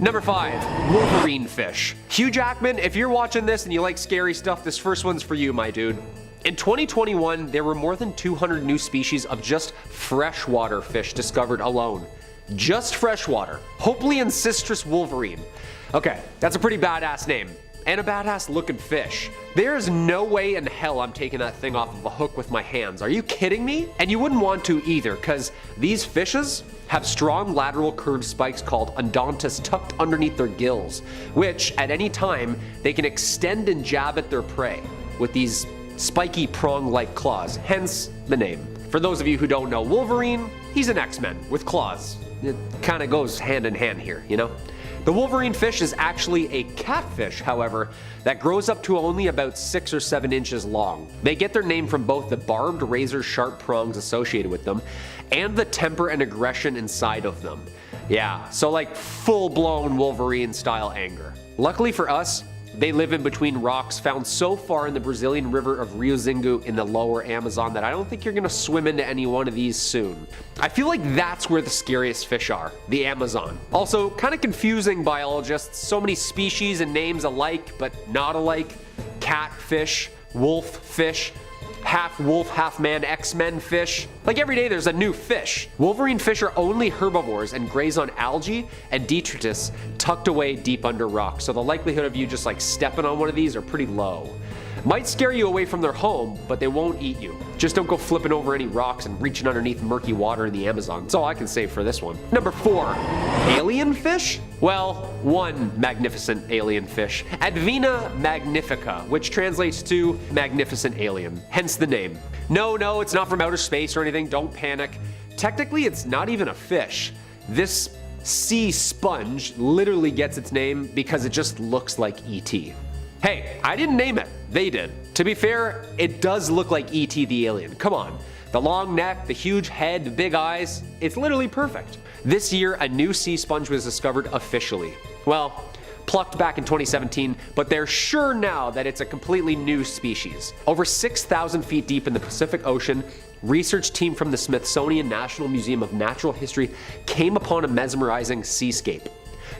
Number 5, wolverine fish. Hugh Jackman, if you're watching this and you like scary stuff, this first one's for you, my dude. In 2021, there were more than 200 new species of just freshwater fish discovered alone. Just freshwater. Hopefully Ancestris wolverine. Okay, that's a pretty badass name. And a badass looking fish. There's no way in hell I'm taking that thing off of a hook with my hands. Are you kidding me? And you wouldn't want to either, because these fishes have strong lateral curved spikes called endontus tucked underneath their gills, which at any time they can extend and jab at their prey with these spiky prong-like claws, hence the name. For those of you who don't know Wolverine, he's an X-Men with claws. It kind of goes hand in hand here, you know? The wolverine fish is actually a catfish, however, that grows up to only about 6 or 7 inches long. They get their name from both the barbed razor-sharp prongs associated with them and the temper and aggression inside of them. Yeah, so like full-blown Wolverine-style anger. Luckily for us, they live in between rocks found so far in the Brazilian river of Rio Xingu in the lower Amazon that I don't think you're gonna swim into any one of these soon. I feel like that's where the scariest fish are, the Amazon. Also, kind of confusing biologists, so many species and names alike but not alike. Catfish, wolffish, half wolf, half man, X-Men fish. Like every day there's a new fish. Wolverine fish are only herbivores and graze on algae and detritus tucked away deep under rocks, so the likelihood of you just like stepping on one of these are pretty low. Might scare you away from their home, but they won't eat you. Just don't go flipping over any rocks and reaching underneath murky water in the Amazon. That's all I can say for this one. Number 4, alien fish? Well, one magnificent alien fish, Advena magnifica, which translates to magnificent alien, hence the name. No, it's not from outer space or anything, don't panic. Technically, it's not even a fish. This sea sponge literally gets its name because it just looks like E.T. Hey, I didn't name it, they did. To be fair, it does look like E.T. the alien, come on. The long neck, the huge head, the big eyes, it's literally perfect. This year, a new sea sponge was discovered officially. Well, plucked back in 2017, but they're sure now that it's a completely new species. Over 6,000 feet deep in the Pacific Ocean, research team from the Smithsonian National Museum of Natural History came upon a mesmerizing seascape.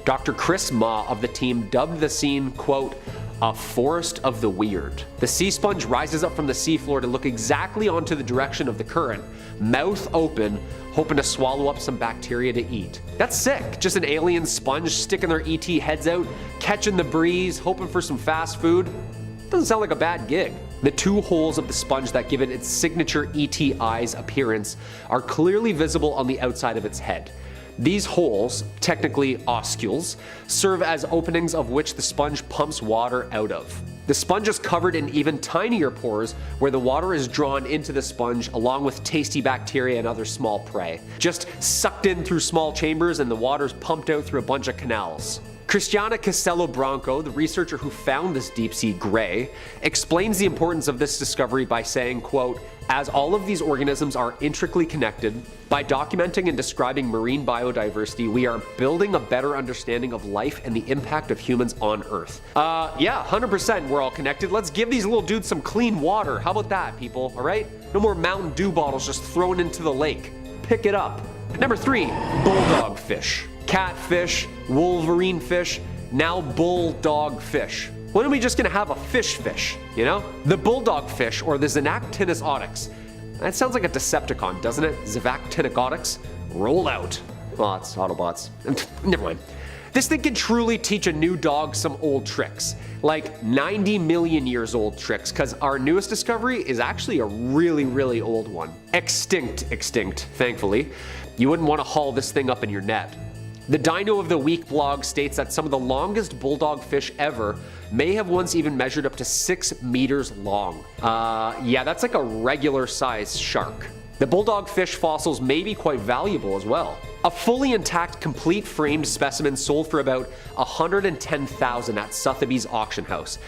Dr. Chris Ma of the team dubbed the scene, quote, a forest of the weird. The sea sponge rises up from the seafloor to look exactly onto the direction of the current, mouth open, hoping to swallow up some bacteria to eat. That's sick, just an alien sponge sticking their ET heads out, catching the breeze, hoping for some fast food. Doesn't sound like a bad gig. The 2 holes of the sponge that give it its signature ET eyes appearance are clearly visible on the outside of its head. These holes, technically oscules, serve as openings of which the sponge pumps water out of. The sponge is covered in even tinier pores where the water is drawn into the sponge along with tasty bacteria and other small prey. Just sucked in through small chambers and the water's pumped out through a bunch of canals. Cristiana Castello Branco, the researcher who found this deep-sea gray, explains the importance of this discovery by saying, quote, as all of these organisms are intricately connected, by documenting and describing marine biodiversity, we are building a better understanding of life and the impact of humans on Earth. Yeah, 100% we're all connected. Let's give these little dudes some clean water. How about that, people, all right? No more Mountain Dew bottles just thrown into the lake. Pick it up. Number 3, bulldog fish. Catfish, wolverine fish, now bulldog fish. When are we just gonna have a fish, you know? The bulldog fish, or the Xenactinus oryx. That sounds like a Decepticon, doesn't it? Xenactinus oryx? Roll out. Well, it's Autobots. Never mind. This thing can truly teach a new dog some old tricks. Like 90 million years old tricks, because our newest discovery is actually a really old one. Extinct, thankfully. You wouldn't want to haul this thing up in your net. The Dino of the Week blog states that some of the longest bulldog fish ever may have once even measured up to 6 meters long. Yeah, that's like a regular sized shark. The bulldog fish fossils may be quite valuable as well. A fully intact, complete framed specimen sold for about $110,000 at Sotheby's auction house.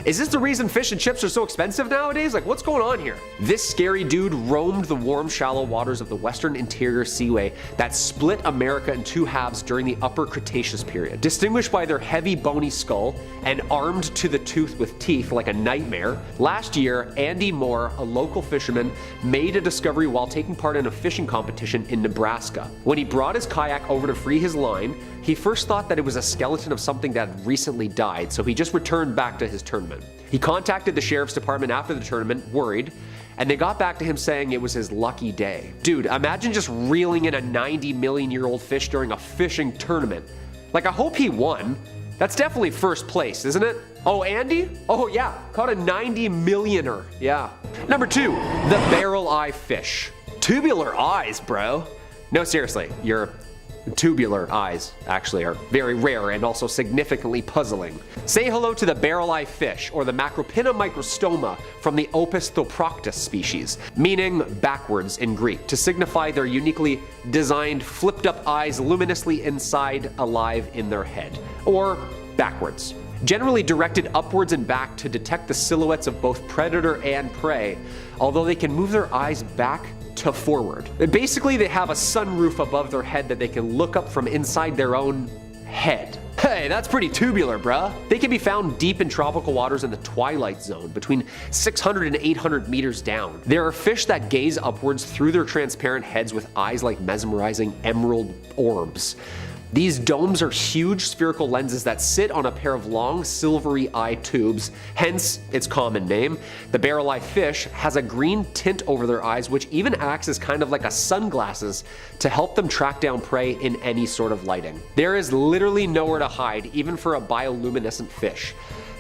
Is this the reason fish and chips are so expensive nowadays? Like, what's going on here? This scary dude roamed the warm, shallow waters of the Western Interior Seaway that split America in 2 halves during the Upper Cretaceous period. Distinguished by their heavy, bony skull and armed to the tooth with teeth like a nightmare, last year, Andy Moore, a local fisherman, made a discovery while while taking part in a fishing competition in Nebraska. When he brought his kayak over to free his line, he first thought that it was a skeleton of something that had recently died, so he just returned back to his tournament. He contacted the sheriff's department after the tournament, worried, and they got back to him saying it was his lucky day. Dude, imagine just reeling in a 90 million year old fish during a fishing tournament. Like, I hope he won. That's definitely first place, isn't it? Oh, Andy? Oh yeah, caught a 90 millioner. Yeah. Number 2, the barreleye fish. Tubular eyes, bro. No, seriously, your tubular eyes actually are very rare and also significantly puzzling. Say hello to the barreleye fish, or the Macropina microstoma from the Opisthoproctus species, meaning backwards in Greek, to signify their uniquely designed flipped up eyes luminously inside, alive in their head, or backwards. Generally directed upwards and back to detect the silhouettes of both predator and prey, although they can move their eyes back to forward. Basically, they have a sunroof above their head that they can look up from inside their own head. Hey, that's pretty tubular, bruh. They can be found deep in tropical waters in the twilight zone, between 600 and 800 meters down. There are fish that gaze upwards through their transparent heads with eyes like mesmerizing emerald orbs. These domes are huge spherical lenses that sit on a pair of long silvery eye tubes, hence its common name. The barreleye fish has a green tint over their eyes, which even acts as kind of like a sunglasses to help them track down prey in any sort of lighting. There is literally nowhere to hide, even for a bioluminescent fish.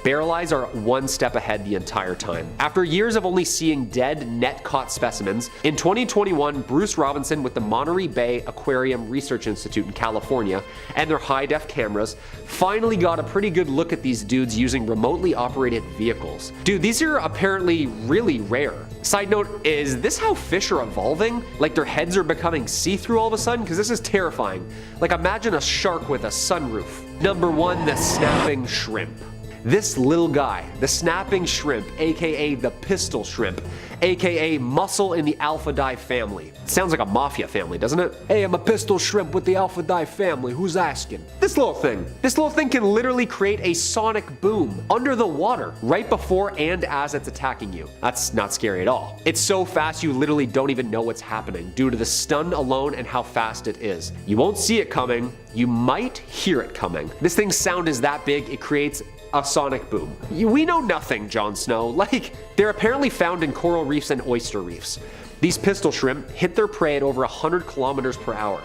Barreleyes are one step ahead the entire time. After years of only seeing dead, net-caught specimens, in 2021, Bruce Robinson with the Monterey Bay Aquarium Research Institute in California and their high-def cameras finally got a pretty good look at these dudes using remotely operated vehicles. Dude, these are apparently really rare. Side note, is this how fish are evolving? Like their heads are becoming see-through all of a sudden? Because this is terrifying. Like, imagine a shark with a sunroof. Number 1, the snapping shrimp. This little guy, the snapping shrimp, aka the pistol shrimp, aka mussel in the Alphidae family. Sounds like a mafia family, doesn't it? Hey, I'm a pistol shrimp with the Alphidae family, who's asking? This little thing can literally create a sonic boom under the water right before and as it's attacking you. That's not scary at all. It's so fast you literally don't even know what's happening due to the stun alone and how fast it is. You won't see it coming, you might hear it coming. This thing's sound is that big, it creates a sonic boom. We know nothing, Jon Snow. Like, they're apparently found in coral reefs and oyster reefs. These pistol shrimp hit their prey at over 100 kilometers per hour.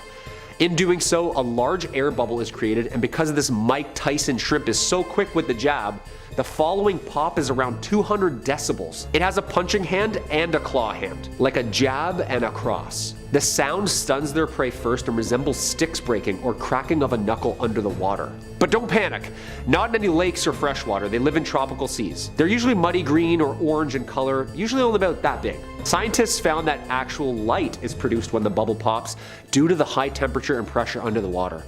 In doing so, a large air bubble is created, and because this Mike Tyson shrimp is so quick with the jab, the following pop is around 200 decibels. It has a punching hand and a claw hand, like a jab and a cross. The sound stuns their prey first and resembles sticks breaking or cracking of a knuckle under the water. But don't panic, not in any lakes or freshwater, they live in tropical seas. They're usually muddy green or orange in color, usually only about that big. Scientists found that actual light is produced when the bubble pops due to the high temperature and pressure under the water.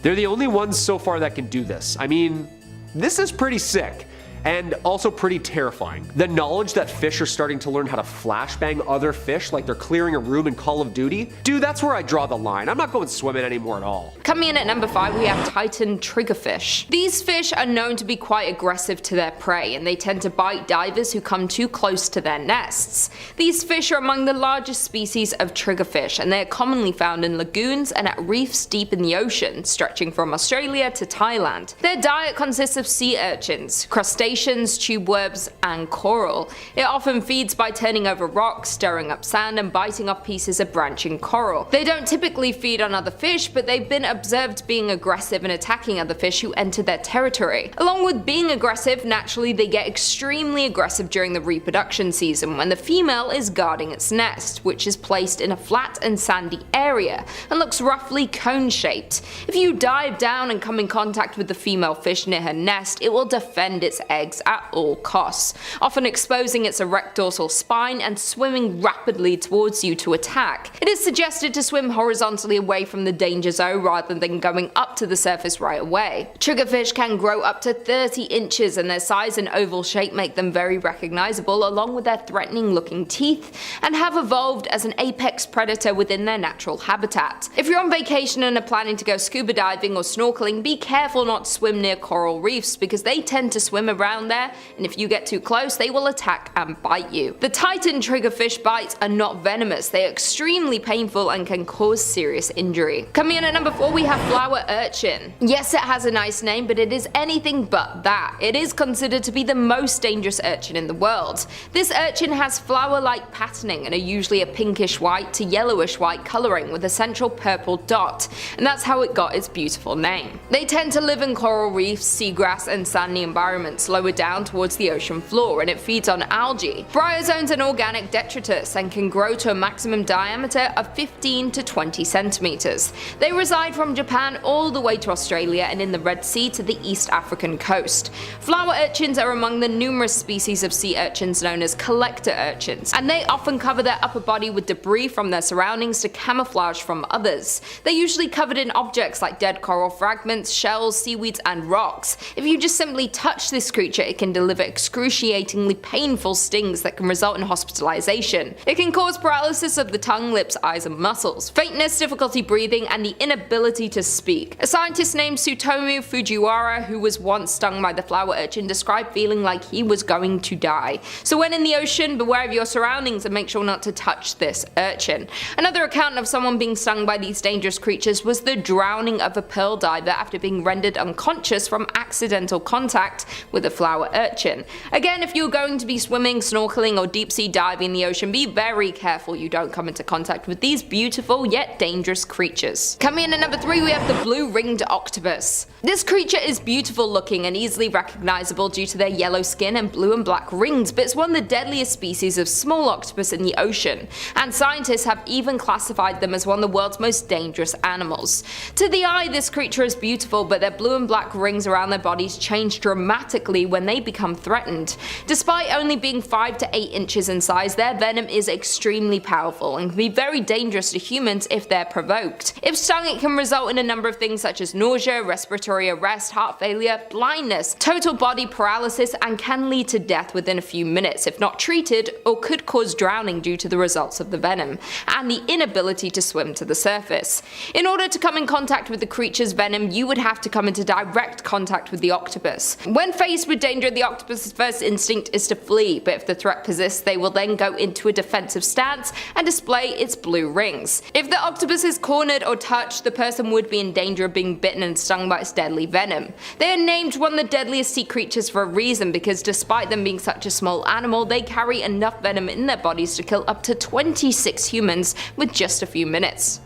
They're the only ones so far that can do this. I mean, this is pretty sick. And also pretty terrifying. The knowledge that fish are starting to learn how to flashbang other fish like they're clearing a room in Call of Duty, dude, that's where I draw the line. I'm not going swimming anymore at all. Coming in at number 5, we have Titan triggerfish. These fish are known to be quite aggressive to their prey, and they tend to bite divers who come too close to their nests. These fish are among the largest species of triggerfish, and they are commonly found in lagoons and at reefs deep in the ocean, stretching from Australia to Thailand. Their diet consists of sea urchins, crustaceans, tube worms, and coral. It often feeds by turning over rocks, stirring up sand, and biting off pieces of branching coral. They don't typically feed on other fish, but they've been observed being aggressive and attacking other fish who enter their territory. Along with being aggressive, naturally they get extremely aggressive during the reproduction season when the female is guarding its nest, which is placed in a flat and sandy area and looks roughly cone-shaped. If you dive down and come in contact with the female fish near her nest, it will defend its eggs at all costs, often exposing its erect dorsal spine and swimming rapidly towards you to attack. It is suggested to swim horizontally away from the danger zone rather than going up to the surface right away. Triggerfish can grow up to 30 inches, and their size and oval shape make them very recognizable, along with their threatening looking teeth, and have evolved as an apex predator within their natural habitat. If you're on vacation and are planning to go scuba diving or snorkeling, be careful not to swim near coral reefs because they tend to swim around around there, and if you get too close, they will attack and bite you. The Titan triggerfish bites are not venomous, they are extremely painful and can cause serious injury. Coming in at number 4, we have flower urchin. Yes, it has a nice name, but it is anything but that. It is considered to be the most dangerous urchin in the world. This urchin has flower-like patterning and are usually a pinkish white to yellowish white colouring with a central purple dot, and that's how it got its beautiful name. They tend to live in coral reefs, seagrass and sandy environments lower down towards the ocean floor, and it feeds on algae, bryozoans and organic detritus, and can grow to a maximum diameter of 15 to 20 centimeters. They reside from Japan all the way to Australia and in the Red Sea to the East African coast. Flower urchins are among the numerous species of sea urchins known as collector urchins, and they often cover their upper body with debris from their surroundings to camouflage from others. They're usually covered in objects like dead coral fragments, shells, seaweeds and rocks. If you just simply touch this creature, it can deliver excruciatingly painful stings that can result in hospitalization. It can cause paralysis of the tongue, lips, eyes and muscles, faintness, difficulty breathing and the inability to speak. A scientist named Tsutomu Fujiwara, who was once stung by the flower urchin, described feeling like he was going to die. So when in the ocean, beware of your surroundings and make sure not to touch this urchin. Another account of someone being stung by these dangerous creatures was the drowning of a pearl diver after being rendered unconscious from accidental contact with a flower urchin. Again, if you're going to be swimming, snorkeling or deep sea diving in the ocean, be very careful you don't come into contact with these beautiful yet dangerous creatures. Coming in at number 3, we have the blue ringed octopus. This creature is beautiful looking and easily recognizable due to their yellow skin and blue and black rings, but it's one of the deadliest species of small octopus in the ocean, and scientists have even classified them as one of the world's most dangerous animals. To the eye, this creature is beautiful, but their blue and black rings around their bodies change dramatically when they become threatened. Despite only being 5 to 8 inches in size, their venom is extremely powerful and can be very dangerous to humans if they're provoked. If stung, it can result in a number of things such as nausea, respiratory arrest, heart failure, blindness, total body paralysis, and can lead to death within a few minutes if not treated, or could cause drowning due to the results of the venom, and the inability to swim to the surface. In order to come in contact with the creature's venom, you would have to come into direct contact with the octopus. When faced with danger, the octopus's first instinct is to flee, but if the threat persists, they will then go into a defensive stance and display its blue rings. If the octopus is cornered or touched, the person would be in danger of being bitten and stung by its deadly venom. They are named one of the deadliest sea creatures for a reason, because despite them being such a small animal, they carry enough venom in their bodies to kill up to 26 humans within just a few minutes.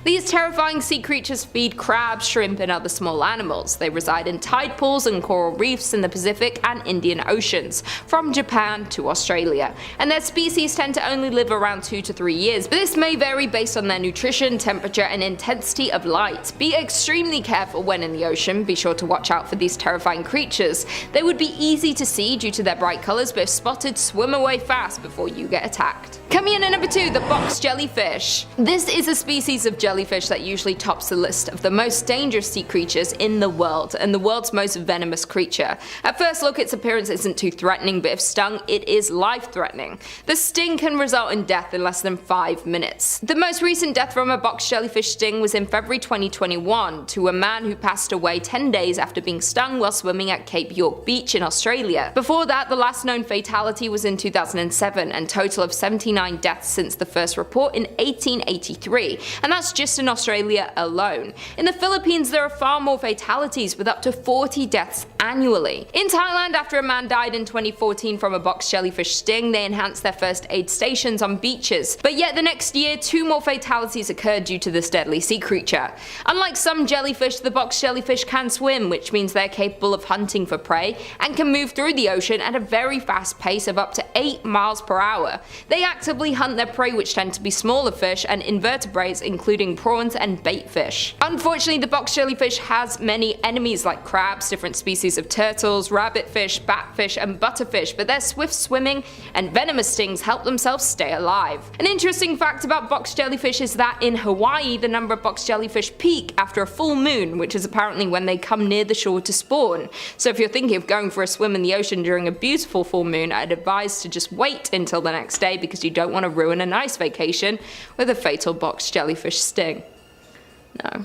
These terrifying sea creatures feed crabs, shrimp and other small animals. They reside in tide pools and coral reefs in the Pacific and Indian Oceans, from Japan to Australia, and their species tend to only live around 2 to 3 years, but this may vary based on their nutrition, temperature and intensity of light. Be extremely careful when in the ocean, be sure to watch out for these terrifying creatures. They would be easy to see due to their bright colours, but if spotted, swim away fast before you get attacked. Coming in at number 2, the box jellyfish. This is a species of jellyfish that usually tops the list of the most dangerous sea creatures in the world, and the world's most venomous creature. At first look, its appearance isn't too threatening, but if stung, it is life-threatening. The sting can result in death in less than 5 minutes. The most recent death from a box jellyfish sting was in February 2021 to a man who passed away 10 days after being stung while swimming at Cape York Beach in Australia. Before that, the last known fatality was in 2007, and total of 79 deaths since the first report in 1883, and that's just in Australia alone. In the Philippines, there are far more fatalities, with up to 40 deaths annually. In Thailand, after a man died in 2014 from a box jellyfish sting, they enhanced their first aid stations on beaches, but yet the next year 2 more fatalities occurred due to this deadly sea creature. Unlike some jellyfish, the box jellyfish can swim, which means they're capable of hunting for prey and can move through the ocean at a very fast pace of up to 8 miles per hour. They actively hunt their prey, which tend to be smaller fish and invertebrates including prawns and bait fish. Unfortunately, the box jellyfish has many enemies like crabs, different species of turtles, rabbitfish, batfish and butterfish, but their swift swimming and venomous stings help themselves stay alive. An interesting fact about box jellyfish is that in Hawaii, the number of box jellyfish peak after a full moon, which is apparently when they come near the shore to spawn. So if you're thinking of going for a swim in the ocean during a beautiful full moon, I'd advise to just wait until the next day, because you don't want to ruin a nice vacation with a fatal box jellyfish sting.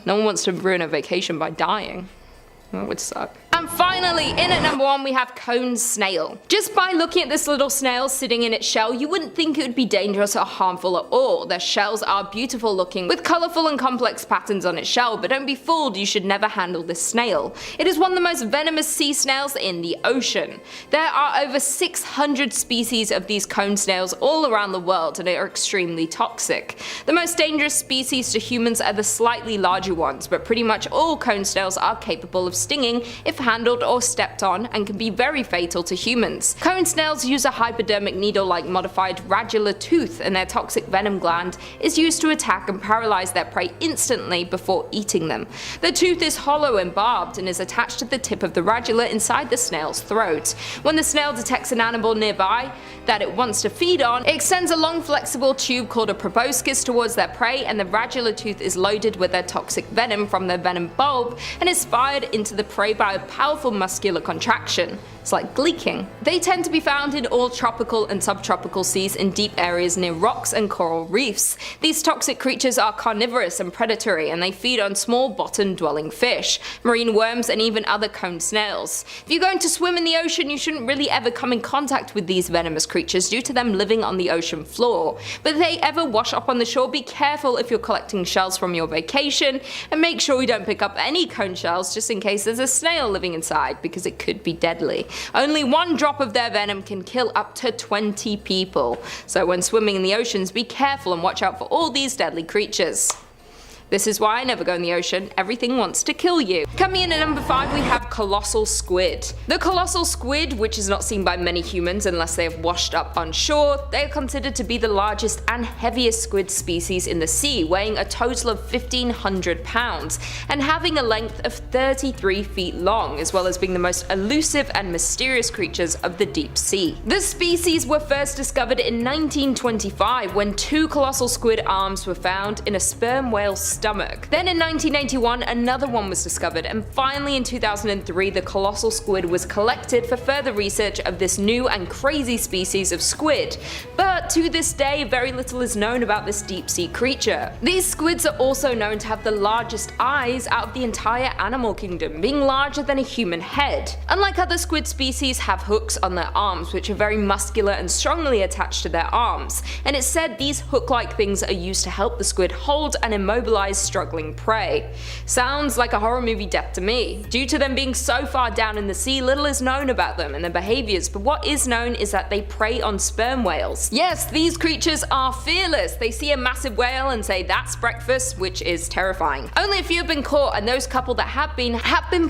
No one wants to ruin a vacation by dying. That would suck. And finally, in at number 1 we have cone snail. Just by looking at this little snail sitting in its shell, you wouldn't think it would be dangerous or harmful at all. Their shells are beautiful looking with colourful and complex patterns on its shell, but don't be fooled, you should never handle this snail. It is one of the most venomous sea snails in the ocean. There are over 600 species of these cone snails all around the world, and they are extremely toxic. The most dangerous species to humans are the slightly larger ones, but pretty much all cone snails are capable of stinging if handled or stepped on, and can be very fatal to humans. Cone snails use a hypodermic needle-like modified radula tooth, and their toxic venom gland is used to attack and paralyze their prey instantly before eating them. The tooth is hollow and barbed and is attached to the tip of the radula inside the snail's throat. When the snail detects an animal nearby that it wants to feed on, it extends a long flexible tube called a proboscis towards their prey, and the radula tooth is loaded with their toxic venom from their venom bulb and is fired into the prey by a powerful muscular contraction. It's like gleeking. They tend to be found in all tropical and subtropical seas in deep areas near rocks and coral reefs. These toxic creatures are carnivorous and predatory, and they feed on small bottom-dwelling fish, marine worms, and even other cone snails. If you're going to swim in the ocean, you shouldn't really ever come in contact with these venomous creatures due to them living on the ocean floor. But if they ever wash up on the shore, be careful if you're collecting shells from your vacation, and make sure you don't pick up any cone shells just in case there's a snail living inside, because it could be deadly. Only one drop of their venom can kill up to 20 people. So when swimming in the oceans, be careful and watch out for all these deadly creatures. This is why I never go in the ocean, everything wants to kill you. Coming in at number 5 we have colossal squid. The colossal squid, which is not seen by many humans unless they have washed up on shore, they are considered to be the largest and heaviest squid species in the sea, weighing a total of 1,500 pounds and having a length of 33 feet long, as well as being the most elusive and mysterious creatures of the deep sea. The species were first discovered in 1925 when 2 colossal squid arms were found in a sperm whale's stomach. Then in 1981 another one was discovered, and finally in 2003 the colossal squid was collected for further research of this new and crazy species of squid. But to this day very little is known about this deep sea creature. These squids are also known to have the largest eyes out of the entire animal kingdom, being larger than a human head. Unlike other squid species, have hooks on their arms which are very muscular and strongly attached to their arms, and it's said these hook-like things are used to help the squid hold and immobilize struggling prey. Sounds like a horror movie death to me. Due to them being so far down in the sea, little is known about them and their behaviors, but what is known is that they prey on sperm whales. Yes, these creatures are fearless. They see a massive whale and say that's breakfast, which is terrifying. Only a few have been caught, and those couple that have been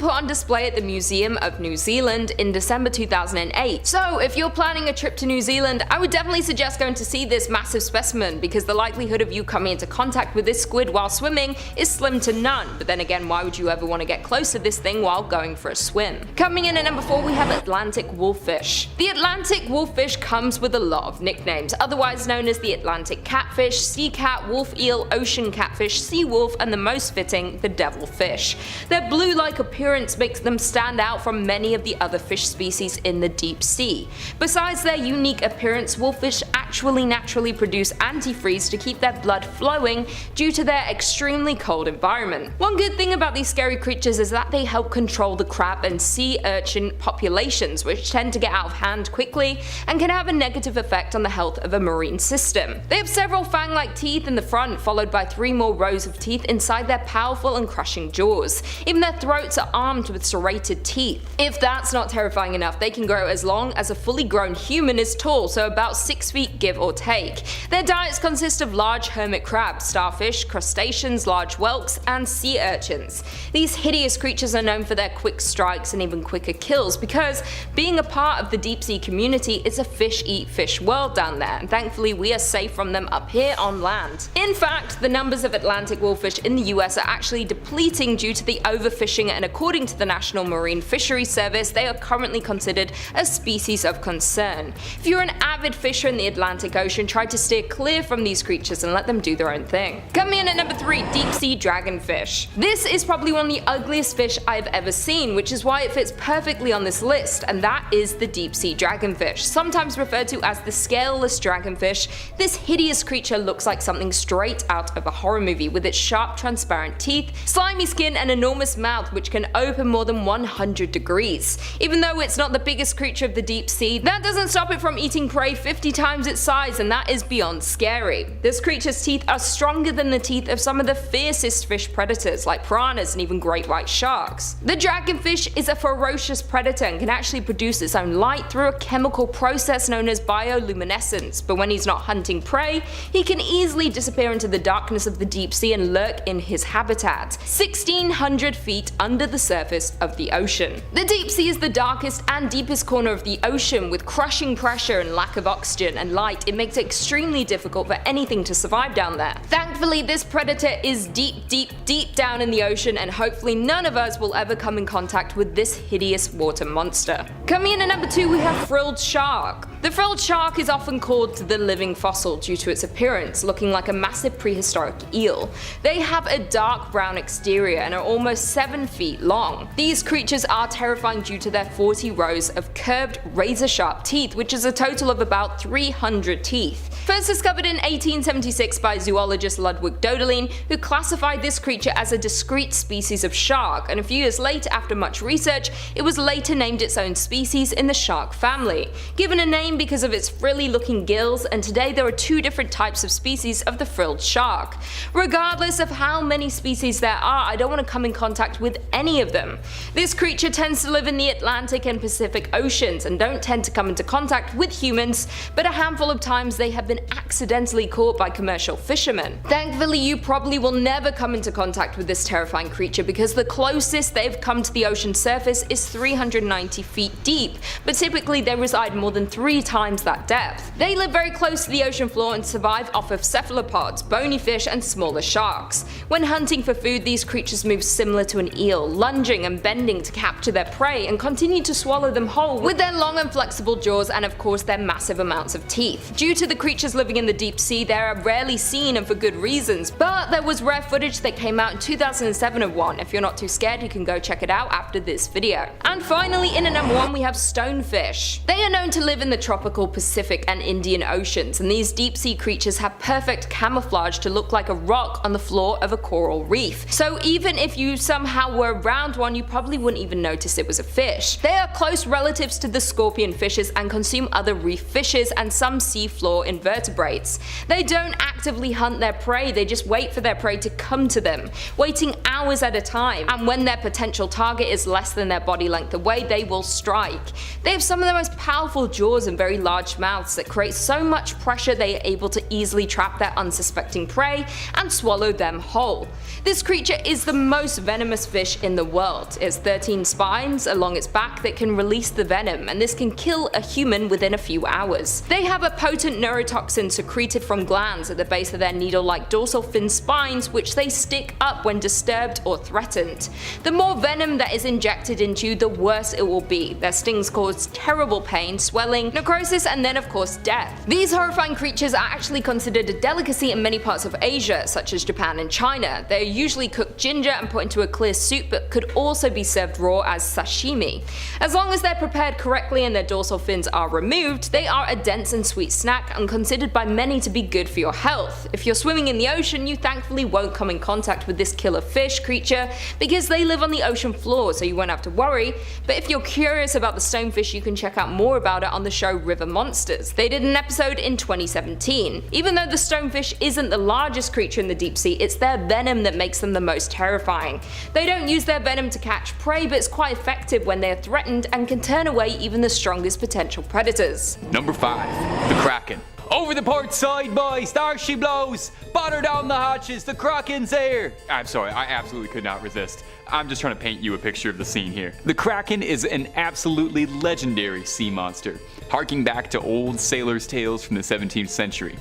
put on display at the Museum of New Zealand in December 2008. So if you're planning a trip to New Zealand, I would definitely suggest going to see this massive specimen, because the likelihood of you coming into contact with this squid while swimming is slim to none. But then again, why would you ever want to get close to this thing while going for a swim? Coming in at number 4 we have Atlantic wolffish. The Atlantic wolffish comes with a lot of nicknames, otherwise known as the Atlantic catfish, sea cat, wolf eel, ocean catfish, sea wolf, and the most fitting, the devilfish. Their blue-like appearance makes them stand out from many of the other fish species in the deep sea. Besides their unique appearance, wolffish actually naturally produce antifreeze to keep their blood flowing due to their extremely cold environment. One good thing about these scary creatures is that they help control the crab and sea urchin populations, which tend to get out of hand quickly and can have a negative effect on the health of a marine system. They have several fang-like teeth in the front, followed by 3 more rows of teeth inside their powerful and crushing jaws. Even their throats are armed with serrated teeth. If that's not terrifying enough, they can grow as long as a fully grown human is tall, so about 6 feet give or take. Their diets consist of large hermit crabs, starfish, crustaceans, large whelks, and sea urchins. These hideous creatures are known for their quick strikes and even quicker kills, because being a part of the deep sea community, it's a fish eat fish world down there, and thankfully we are safe from them up here on land. In fact, the numbers of Atlantic wolffish in the US are actually depleting due to the overfishing, and according to the National Marine Fisheries Service, they are currently considered a species of concern. If you're an avid fisher in the Atlantic Ocean, try to steer clear from these creatures and let them do their own thing. Coming in at number 3 3. Deep sea dragonfish. This is probably one of the ugliest fish I've ever seen, which is why it fits perfectly on this list, and that is the deep sea dragonfish. Sometimes referred to as the scaleless dragonfish, this hideous creature looks like something straight out of a horror movie, with its sharp transparent teeth, slimy skin and enormous mouth which can open more than 100 degrees. Even though it's not the biggest creature of the deep sea, that doesn't stop it from eating prey 50 times its size, and that is beyond scary. This creature's teeth are stronger than the teeth of some of the fiercest fish predators like piranhas and even great white sharks. The dragonfish is a ferocious predator and can actually produce its own light through a chemical process known as bioluminescence, but when he's not hunting prey, he can easily disappear into the darkness of the deep sea and lurk in his habitat, 1600 feet under the surface of the ocean. The deep sea is the darkest and deepest corner of the ocean. With crushing pressure and lack of oxygen and light, it makes it extremely difficult for anything to survive down there. Thankfully, this predator is deep down in the ocean, and hopefully none of us will ever come in contact with this hideous water monster. Coming in at number 2, we have frilled shark. The frilled shark is often called the living fossil due to its appearance, looking like a massive prehistoric eel. They have a dark brown exterior and are almost 7 feet long. These creatures are terrifying due to their 40 rows of curved, razor-sharp teeth, which is a total of about 300 teeth. First discovered in 1876 by zoologist Ludwig Dodelin, who classified this creature as a discrete species of shark, and a few years later, after much research, it was later named its own species in the shark family, given a name because of its frilly looking gills, and today there are 2 different types of species of the frilled shark. Regardless of how many species there are, I don't want to come in contact with any of them. This creature tends to live in the Atlantic and Pacific Oceans and don't tend to come into contact with humans, but a handful of times they have been accidentally caught by commercial fishermen. Thankfully, you probably will never come into contact with this terrifying creature because the closest they've come to the ocean surface is 390 feet deep, but typically they reside more than 3 times that depth. They live very close to the ocean floor and survive off of cephalopods, bony fish and smaller sharks. When hunting for food, these creatures move similar to an eel, lunging and bending to capture their prey and continue to swallow them whole with their long and flexible jaws and of course their massive amounts of teeth. Due to the creatures living in the deep sea, they are rarely seen and for good reasons, but there was rare footage that came out in 2007 of one. If you're not too scared, you can go check it out after this video. And finally, in at number 1 we have stonefish. They are known to live in the tropical Pacific and Indian Oceans, and these deep sea creatures have perfect camouflage to look like a rock on the floor of a coral reef. So even if you somehow were around one, you probably wouldn't even notice it was a fish. They are close relatives to the scorpion fishes and consume other reef fishes and some seafloor invertebrates. They don't actively hunt their prey, they just wait for their prey to come to them, waiting hours at a time, and when their potential target is less than their body length away, they will strike. They have some of the most powerful jaws and very large mouths that create so much pressure they are able to easily trap their unsuspecting prey and swallow them whole. This creature is the most venomous fish in the world. It has 13 spines along its back that can release the venom, and this can kill a human within a few hours. They have a potent neurotoxin secreted from glands at the base of their needle-like dorsal fin spines, which they stick up when disturbed or threatened. The more venom that is injected into you, the worse it will be. Their stings cause terrible pain, swelling, necrosis, and then of course death. These horrifying creatures are actually considered a delicacy in many parts of Asia, such as Japan and China. They are usually cooked ginger and put into a clear soup, but could also be served raw as sashimi. As long as they're prepared correctly and their dorsal fins are removed, they are a dense and sweet snack and considered by many to be good for your health. If you're swimming in the ocean, you thankfully won't come in contact with this killer fish creature because they live on the ocean floor, so you won't have to worry. But if you're curious about the stonefish, you can check out more about it on the show River Monsters. They did an episode in 2017. Even though the stonefish isn't the largest creature in the deep sea, it's their venom that makes them the most terrifying. They don't use their venom to catch prey, but it's quite effective when they are threatened and can turn away even the strongest potential predators. Number 5. The Kraken. Over the port side, boys! There she blows! Batter down the hatches, the Kraken's here! I'm sorry, I absolutely could not resist. I'm just trying to paint you a picture of the scene here. The Kraken is an absolutely legendary sea monster, harking back to old sailors' tales from the 17th century.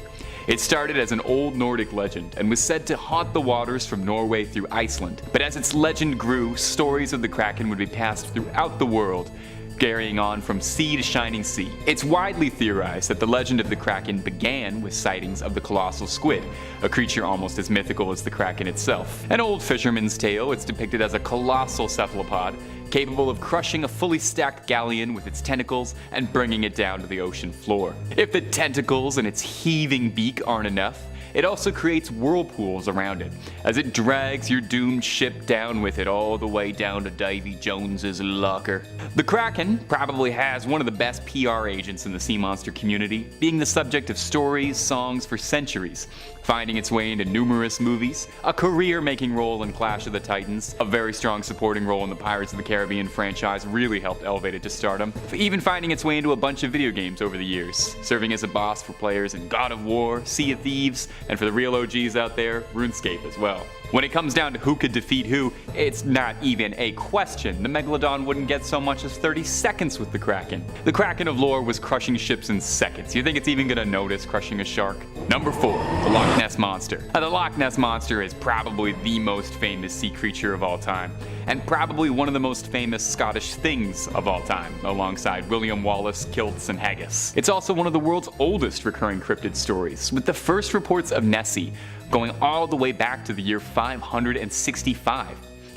It started as an old Nordic legend and was said to haunt the waters from Norway through Iceland. But as its legend grew, stories of the Kraken would be passed throughout the world, carrying on from sea to shining sea. It's widely theorized that the legend of the Kraken began with sightings of the colossal squid, a creature almost as mythical as the Kraken itself. An old fisherman's tale, it's depicted as a colossal cephalopod, capable of crushing a fully stacked galleon with its tentacles and bringing it down to the ocean floor. If the tentacles and its heaving beak aren't enough, it also creates whirlpools around it, as it drags your doomed ship down with it all the way down to Davy Jones's locker. The Kraken probably has one of the best PR agents in the sea monster community, being the subject of stories, songs for centuries, finding its way into numerous movies, a career-making role in Clash of the Titans, a very strong supporting role in the Pirates of the Caribbean franchise really helped elevate it to stardom, even finding its way into a bunch of video games over the years, serving as a boss for players in God of War, Sea of Thieves, and for the real OGs out there, RuneScape as well. When it comes down to who could defeat who, it's not even a question. The Megalodon wouldn't get so much as 30 seconds with the Kraken. The Kraken of lore was crushing ships in seconds. You think it's even gonna notice crushing a shark? Number 4, the Loch Ness Monster. Now, the Loch Ness Monster is probably the most famous sea creature of all time, and probably one of the most famous Scottish things of all time, alongside William Wallace, kilts, and haggis. It's also one of the world's oldest recurring cryptid stories, with the first reports of Nessie going all the way back to the year 565.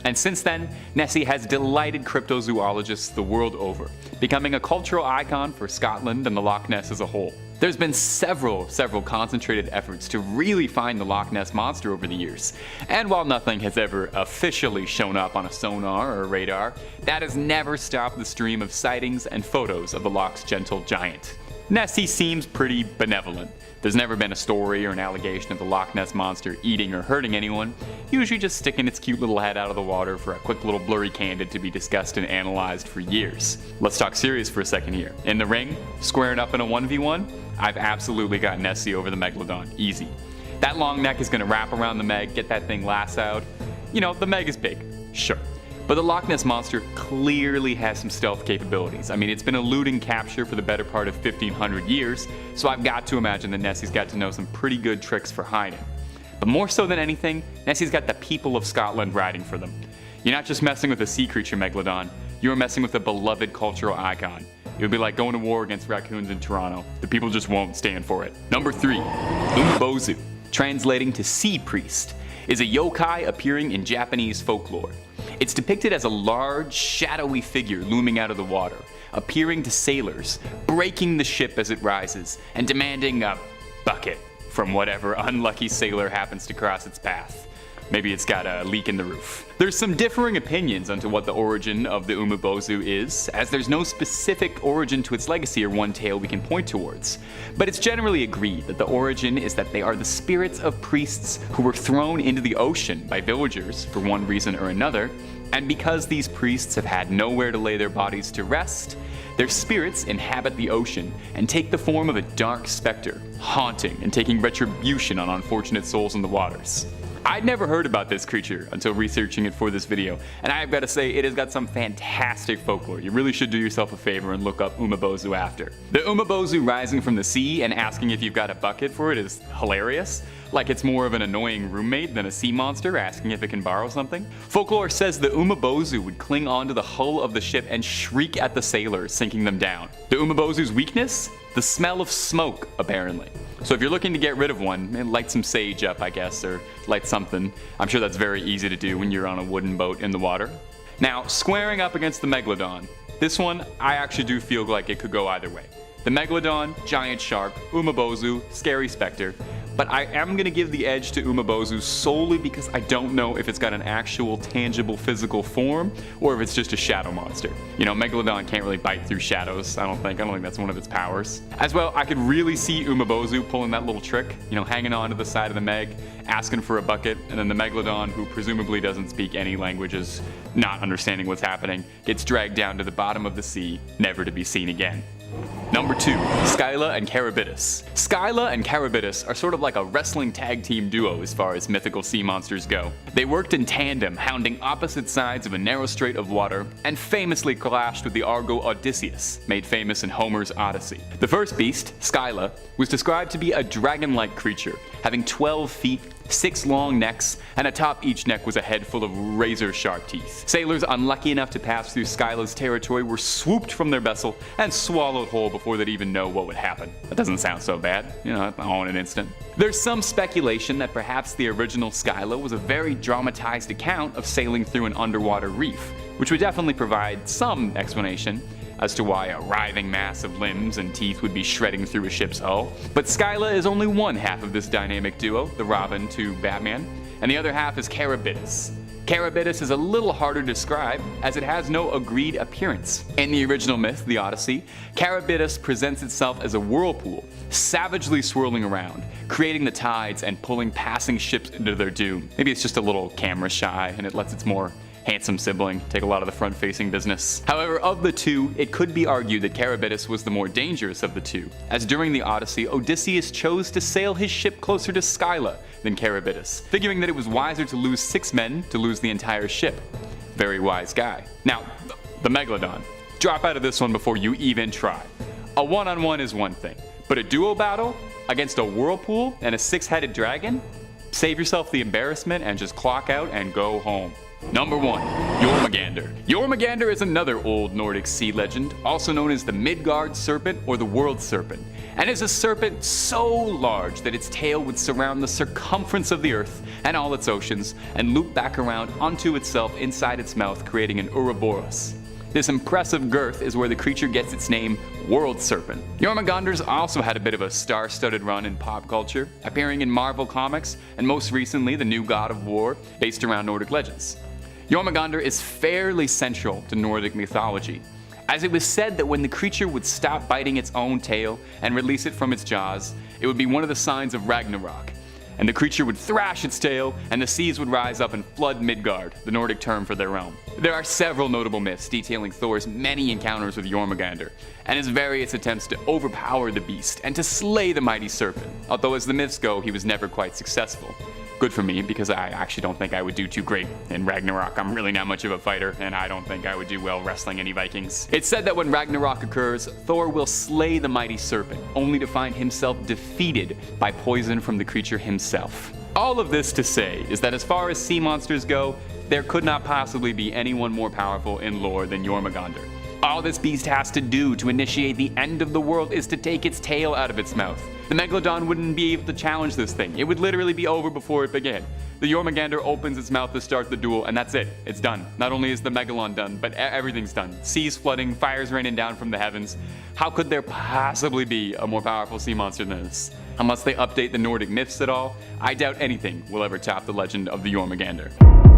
And since then, Nessie has delighted cryptozoologists the world over, becoming a cultural icon for Scotland and the Loch Ness as a whole. There's been several concentrated efforts to really find the Loch Ness Monster over the years, and while nothing has ever officially shown up on a sonar or a radar, that has never stopped the stream of sightings and photos of the Loch's gentle giant. Nessie seems pretty benevolent. There's never been a story or an allegation of the Loch Ness Monster eating or hurting anyone, usually just sticking its cute little head out of the water for a quick little blurry candid to be discussed and analyzed for years. Let's talk serious for a second here. In the ring, squaring up in a 1v1, I've absolutely got Nessie over the Megalodon, easy. That long neck is gonna wrap around the Meg, get that thing lassoed. You know, the Meg is big, sure. But the Loch Ness Monster clearly has some stealth capabilities. I mean, it's been eluding capture for the better part of 1,500 years, so I've got to imagine that Nessie's got to know some pretty good tricks for hiding. But more so than anything, Nessie's got the people of Scotland riding for them. You're not just messing with a sea creature Megalodon, you're messing with a beloved cultural icon. It would be like going to war against raccoons in Toronto. The people just won't stand for it. Number 3, Umabozu, translating to sea priest, is a yokai appearing in Japanese folklore. It's depicted as a large, shadowy figure looming out of the water, appearing to sailors, breaking the ship as it rises, and demanding a bucket from whatever unlucky sailor happens to cross its path. Maybe it's got a leak in the roof. There's some differing opinions onto what the origin of the Umabozu is, as there's no specific origin to its legacy or one tale we can point towards. But it's generally agreed that the origin is that they are the spirits of priests who were thrown into the ocean by villagers for one reason or another, and because these priests have had nowhere to lay their bodies to rest, their spirits inhabit the ocean and take the form of a dark specter, haunting and taking retribution on unfortunate souls in the waters. I'd never heard about this creature until researching it for this video, and I've got to say it has got some fantastic folklore. You really should do yourself a favor and look up Umabozu after. The Umabozu rising from the sea and asking if you've got a bucket for it is hilarious. Like it's more of an annoying roommate than a sea monster asking if it can borrow something. Folklore says the Umabozu would cling onto the hull of the ship and shriek at the sailors, sinking them down. The Umabozu's weakness? The smell of smoke, apparently. So if you're looking to get rid of one, light some sage up, I guess, or light something. I'm sure that's very easy to do when you're on a wooden boat in the water. Now, squaring up against the Megalodon, this one, I actually do feel like it could go either way. The Megalodon, giant shark, Umabozu, scary specter. But I am going to give the edge to Umabozu solely because I don't know if it's got an actual tangible physical form or if it's just a shadow monster. You know, Megalodon can't really bite through shadows, I don't think that's one of its powers. As well, I could really see Umabozu pulling that little trick, you know, hanging on to the side of the Meg, asking for a bucket, and then the Megalodon, who presumably doesn't speak any languages, not understanding what's happening, gets dragged down to the bottom of the sea, never to be seen again. Number 2. SCYLLA and KRAKEN. SCYLLA and KRAKEN are sort of like a wrestling tag team duo as far as mythical sea monsters go. They worked in tandem, hounding opposite sides of a narrow strait of water, and famously clashed with the Argo Odysseus, made famous in Homer's Odyssey. The first beast, SCYLLA, was described to be a dragon-like creature, having 12 feet, 6 long necks, and atop each neck was a head full of razor-sharp teeth. Sailors unlucky enough to pass through SCYLLA's territory were swooped from their vessel and swallowed whole before they'd even know what would happen. That doesn't sound so bad, all in an instant. There's some speculation that perhaps the original SCYLLA was a very dramatized account of sailing through an underwater reef, which would definitely provide some explanation as to why a writhing mass of limbs and teeth would be shredding through a ship's hull. But SCYLLA is only one half of this dynamic duo, the Robin to Batman, and the other half is KRAKEN. KRAKEN is a little harder to describe as it has no agreed appearance. In the original myth, the Odyssey, KRAKEN presents itself as a whirlpool, savagely swirling around, creating the tides and pulling passing ships into their doom. Maybe it's just a little camera shy and it lets its more handsome sibling take a lot of the front-facing business. However, of the two, it could be argued that KRAKEN was the more dangerous of the two, as during the Odyssey, Odysseus chose to sail his ship closer to SCYLLA than KRAKEN, figuring that it was wiser to lose 6 men to lose the entire ship. Very wise guy. Now, the Megalodon. Drop out of this one before you even try. A one-on-one is one thing, but a duo battle against a whirlpool and a 6-headed dragon? Save yourself the embarrassment and just clock out and go home. Number 1. Jormungandr. Jormungandr is another old Nordic sea legend, also known as the Midgard serpent or the world serpent, and is a serpent so large that its tail would surround the circumference of the earth and all its oceans and loop back around onto itself inside its mouth, creating an Ouroboros. This impressive girth is where the creature gets its name, World Serpent. Jormungandr's also had a bit of a star-studded run in pop culture, appearing in Marvel Comics and most recently the new God of War, based around Nordic legends. Jormungandr is fairly central to Nordic mythology, as it was said that when the creature would stop biting its own tail and release it from its jaws, it would be one of the signs of Ragnarok, and the creature would thrash its tail and the seas would rise up and flood Midgard, the Nordic term for their realm. There are several notable myths detailing Thor's many encounters with Jormungandr, and his various attempts to overpower the beast and to slay the mighty serpent, although as the myths go, he was never quite successful. Good for me, because I actually don't think I would do too great in Ragnarok. I'm really not much of a fighter, and I don't think I would do well wrestling any Vikings. It's said that when Ragnarok occurs, Thor will slay the mighty serpent, only to find himself defeated by poison from the creature himself. All of this to say is that as far as sea monsters go, there could not possibly be anyone more powerful in lore than Jormungandr. All this beast has to do to initiate the end of the world is to take its tail out of its mouth. The Megalodon wouldn't be able to challenge this thing. It would literally be over before it began. The Jormungandr opens its mouth to start the duel, and that's it. It's done. Not only is the Megalodon done, but everything's done. Seas flooding, fires raining down from the heavens. How could there possibly be a more powerful sea monster than this? Unless they update the Nordic myths at all, I doubt anything will ever top the legend of the Jormungandr.